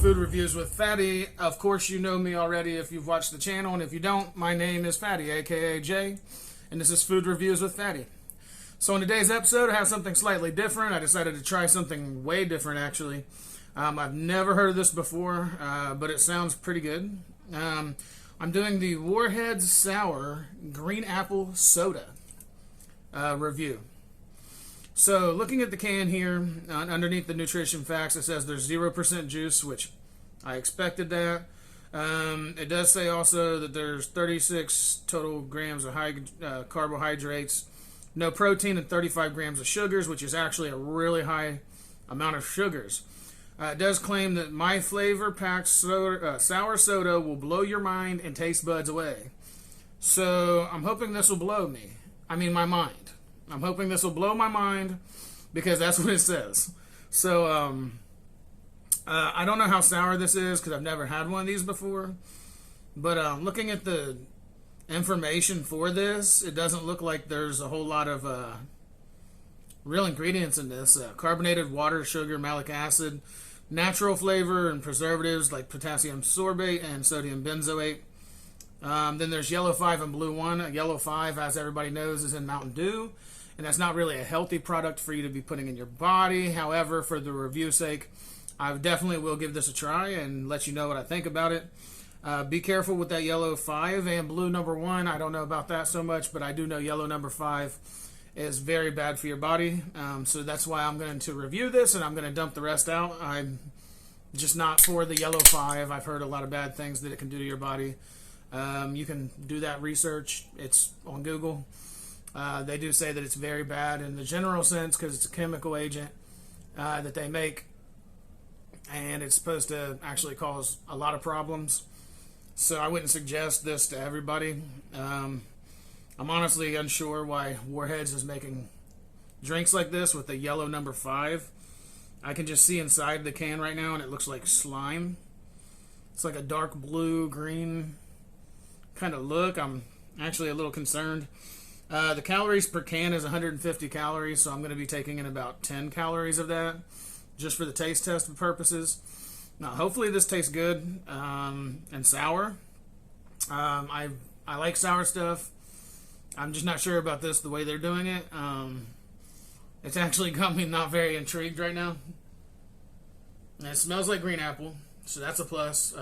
Food Reviews with Fatty. Of course, you know me already if you've watched the channel, and if you don't, my name is Fatty, aka Jay, and this is Food Reviews with Fatty. So in today's episode, I have something slightly different. I decided to try something way different, actually. I've never heard of this before, but it sounds pretty good. I'm doing the Warheads Sour Green Apple Soda review. So, looking at the can here, underneath the nutrition facts, it says there's 0% juice, which I expected that. It does say also that there's 36 total grams of high carbohydrates, no protein, and 35 grams of sugars, which is actually a really high amount of sugars. It does claim that my flavor-packed sour soda will blow your mind and taste buds away. So, I'm hoping this will blow my mind. I'm hoping this will blow my mind because that's what it says. So, I don't know how sour this is because I've never had one of these before. But looking at the information for this, it doesn't look like there's a whole lot of real ingredients in this. Carbonated water, sugar, malic acid, natural flavor, and preservatives like potassium sorbate and sodium benzoate. Then there's yellow 5 and blue 1. Yellow 5, as everybody knows, is in Mountain Dew. And that's not really a healthy product for you to be putting in your body. However, for the review's sake, I definitely will give this a try and let you know what I think about it. Be careful with that yellow 5 and blue number 1. I don't know about that so much, but I do know yellow number 5 is very bad for your body. So that's why I'm going to review this and I'm going to dump the rest out. I'm just not for the yellow 5. I've heard a lot of bad things that it can do to your body. You can do that research. It's on Google. They do say that it's very bad in the general sense because it's a chemical agent that they make, and it's supposed to actually cause a lot of problems. So I wouldn't suggest this to everybody. I'm honestly unsure why Warheads is making drinks like this with the yellow number 5. I can just see inside the can right now, and it looks like slime. It's like a dark blue, green kind of look. I'm actually a little concerned. The calories per can is 150 calories, so I'm going to be taking in about 10 calories of that, just for the taste test purposes. Now, hopefully this tastes good and sour. I like sour stuff. I'm just not sure about this, the way they're doing it. It's actually got me not very intrigued right now. And it smells like green apple, so that's a plus.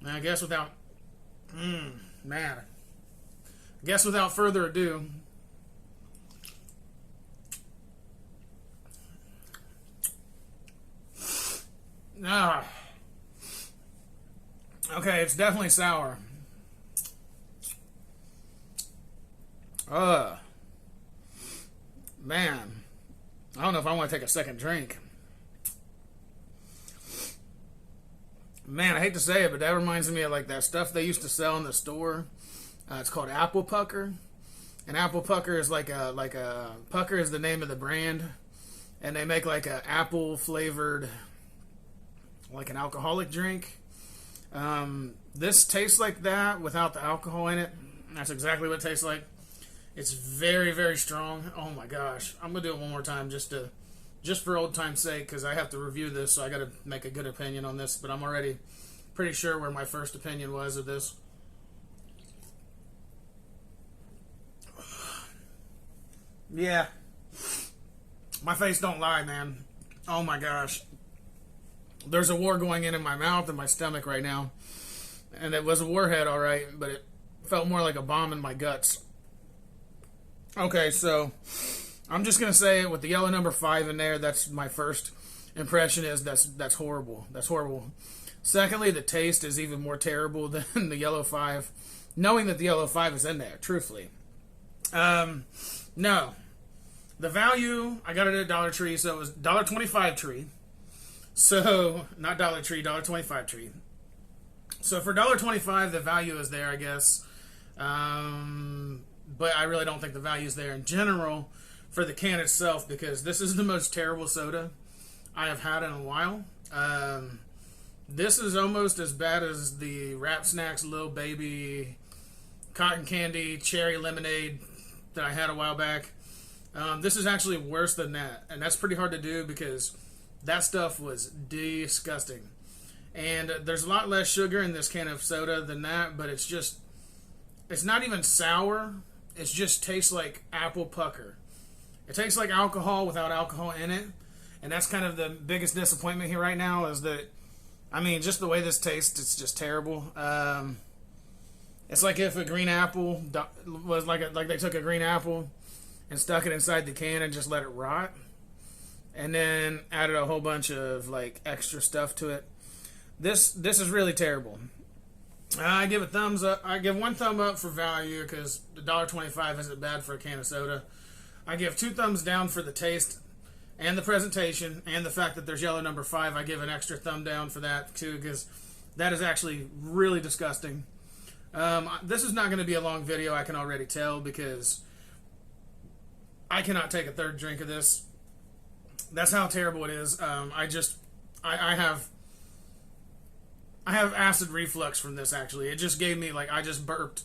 I guess without... I guess without further ado, okay, it's definitely sour. Man, I don't know if I want to take a second drink. Man, I hate to say it, but that reminds me of like that stuff they used to sell in the store. It's called Apple Pucker, and Apple Pucker is like a Pucker is the name of the brand, and they make like a apple flavored, like an alcoholic drink. This tastes like that without the alcohol in it. That's exactly what it tastes like. It's very, very strong. Oh my gosh, I'm gonna do it one more time just for old time's sake because I have to review this, so I got to make a good opinion on this. But I'm already pretty sure where my first opinion was of this. Yeah, my face don't lie, man. Oh my gosh, there's a war going in my mouth and my stomach right now, and it was a warhead, all right, but it felt more like a bomb in my guts. Okay, so I'm just gonna say it with the yellow number 5 in there. That's my first impression. Is that's horrible. That's horrible. Secondly, the taste is even more terrible than the yellow 5. Knowing that the yellow 5 is in there, truthfully. No. The value, I got it at Dollar Tree, so it was $1.25 tree. So, not Dollar Tree, $1.25 tree. So for $1.25, the value is there, I guess. But I really don't think the value is there in general for the can itself, because this is the most terrible soda I have had in a while. This is almost as bad as the Rap Snacks Lil Baby Cotton Candy Cherry Lemonade that I had a while back. This is actually worse than that, and that's pretty hard to do because That stuff was disgusting. And there's a lot less sugar in this can of soda than that, but it's not even sour. It just tastes like apple pucker. It tastes like alcohol without alcohol in it. And that's kind of the biggest disappointment here right now is that, I mean, just the way this tastes, it's just terrible. It's like if a green apple was like they took a green apple and stuck it inside the can and just let it rot. And then added a whole bunch of like extra stuff to it. This is really terrible. I give a thumbs up. I give one thumb up for value because $1.25 isn't bad for a can of soda. I give 2 thumbs down for the taste and the presentation and the fact that there's yellow number 5. I give an extra thumb down for that too because that is actually really disgusting. This is not going to be a long video, I can already tell, because I cannot take a third drink of this. That's how terrible it is. I have acid reflux from this, actually. It just gave me, like, I just burped,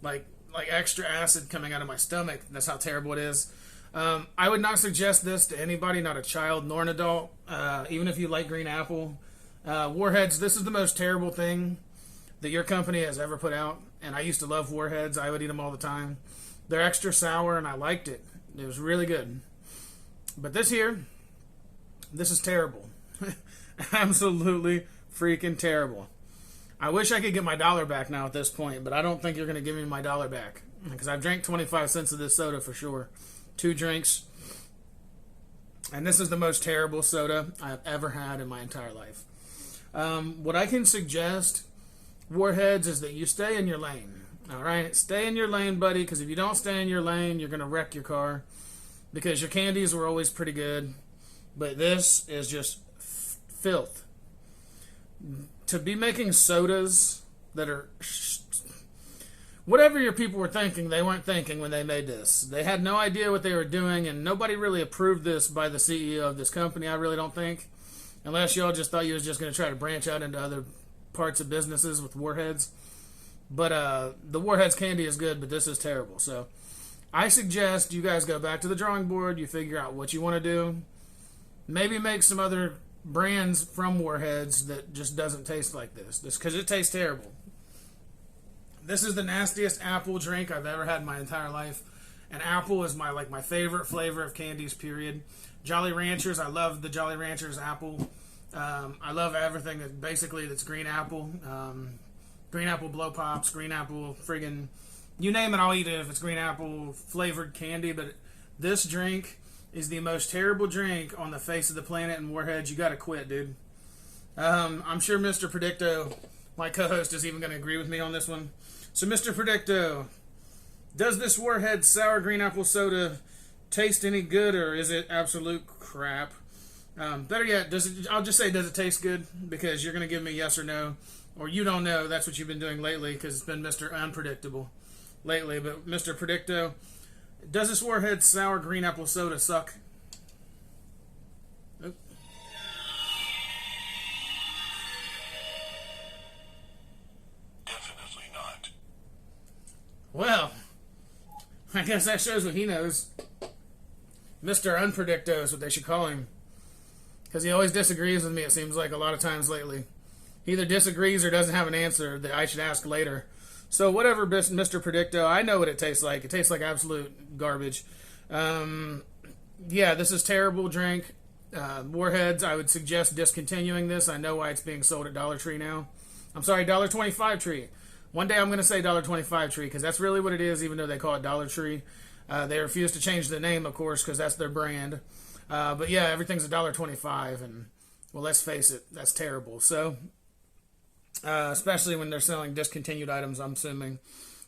like extra acid coming out of my stomach. That's how terrible it is. I would not suggest this to anybody, not a child nor an adult, even if you like green apple. Warheads, this is the most terrible thing that your company has ever put out. And I used to love Warheads. I would eat them all the time. They're extra sour, and I liked it. It was really good. But this is terrible. Absolutely freaking terrible. I wish I could get my $1 back now at this point, but I don't think you're going to give me my $1 back because I've drank 25 cents of this soda for sure. 2 drinks. And this is the most terrible soda I've ever had in my entire life. What I can suggest, Warheads, is that you stay in your lane. All right? Stay in your lane, buddy, because if you don't stay in your lane, you're going to wreck your car. Because your candies were always pretty good. But this is just filth. To be making sodas that are... Whatever your people were thinking, they weren't thinking when they made this. They had no idea what they were doing, and nobody really approved this by the CEO of this company, I really don't think. Unless y'all just thought you was just going to try to branch out into other parts of businesses with Warheads. But the Warheads candy is good, but this is terrible. So I suggest you guys go back to the drawing board. You figure out what you want to do. Maybe make some other brands from Warheads that just doesn't taste like this. Because it tastes terrible. This is the nastiest apple drink I've ever had in my entire life. And apple is my favorite flavor of candies, period. Jolly Ranchers, I love the Jolly Ranchers apple. I love everything that's green apple. Green apple blow pops, green apple friggin', you name it, I'll eat it if it's green apple flavored candy. But this drink is the most terrible drink on the face of the planet, and Warheads, you gotta quit, dude. I'm sure Mr. Predicto, my co-host, is even gonna agree with me on this one. So, Mr. Predicto, does this Warheads sour green apple soda taste any good, or is it absolute crap? Better yet, I'll just say, does it taste good? Because you're gonna give me yes or no. Or you don't know, that's what you've been doing lately, because it's been Mr. Unpredictable lately. But Mr. Predicto, does this Warhead sour green apple soda suck? Oop. Definitely not. Well, I guess that shows what he knows. Mr. Unpredicto is what they should call him. Because he always disagrees with me, it seems like, a lot of times lately. He either disagrees or doesn't have an answer that I should ask later. So whatever, Mr. Predicto, I know what it tastes like. It tastes like absolute garbage. Yeah, this is terrible drink. Warheads, I would suggest discontinuing this. I know why it's being sold at Dollar Tree now. I'm sorry, $1.25 Tree. One day I'm going to say $1.25 Tree because that's really what it is, even though they call it Dollar Tree. They refuse to change the name, of course, because that's their brand. But yeah, everything's $1.25, and well, let's face it, that's terrible. So... especially when they're selling discontinued items, I'm assuming.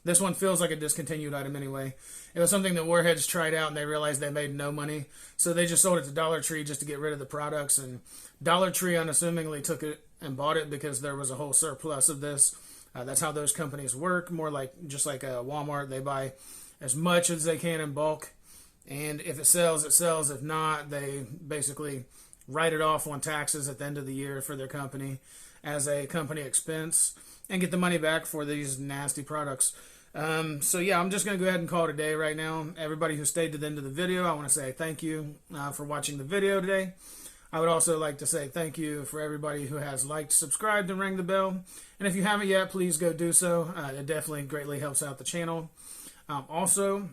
This one feels like a discontinued item anyway. It was something that Warheads tried out and they realized they made no money. So they just sold it to Dollar Tree just to get rid of the products. And Dollar Tree unassumingly took it and bought it because there was a whole surplus of this. That's how those companies work. More like just like Walmart. They buy as much as they can in bulk. And if it sells, it sells. If not, they basically write it off on taxes at the end of the year for their company as a company expense and get the money back for these nasty products. So yeah, I'm just going to go ahead and call it a day right now. Everybody who stayed to the end of the video, I want to say thank you for watching the video today. I would also like to say thank you for everybody who has liked, subscribed, and rang the bell. And if you haven't yet, please go do so. It definitely greatly helps out the channel. Also,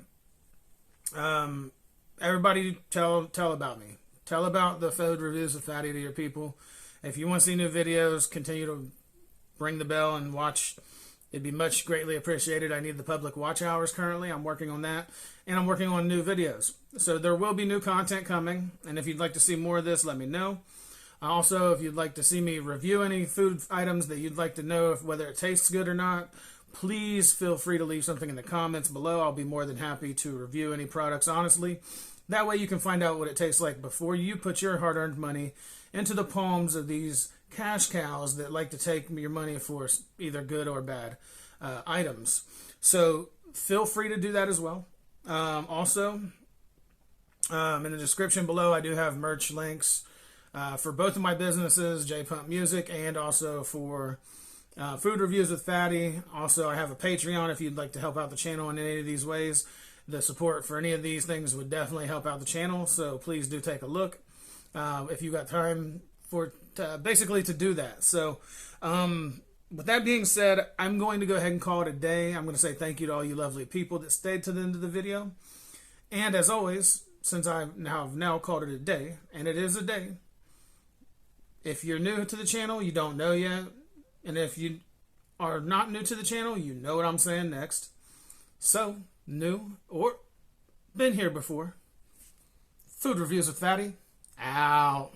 everybody tell about me. Tell about the food reviews with Fatty to your people. If you want to see new videos, continue to ring the bell and watch. It'd be much greatly appreciated. I need the public watch hours currently. I'm working on that. And I'm working on new videos. So there will be new content coming. And if you'd like to see more of this, let me know. Also, if you'd like to see me review any food items that you'd like to know if whether it tastes good or not, please feel free to leave something in the comments below. I'll be more than happy to review any products honestly. That way you can find out what it tastes like before you put your hard-earned money into the palms of these cash cows that like to take your money for either good or bad items. So feel free to do that as well. Also, in the description below, I do have merch links for both of my businesses, J Pump Music, and also for food reviews with Fatty. Also, I have a Patreon if you'd like to help out the channel in any of these ways. The support for any of these things would definitely help out the channel, so please do take a look if you got time for basically to do that. So with that being said, I'm going to go ahead and call it a day. I'm going to say thank you to all you lovely people that stayed to the end of the video. And as always, since I've now called it a day, and it is a day, if you're new to the channel, you don't know yet. And if you are not new to the channel, you know what I'm saying next. So, new or been here before. Food reviews with Fatty. Out.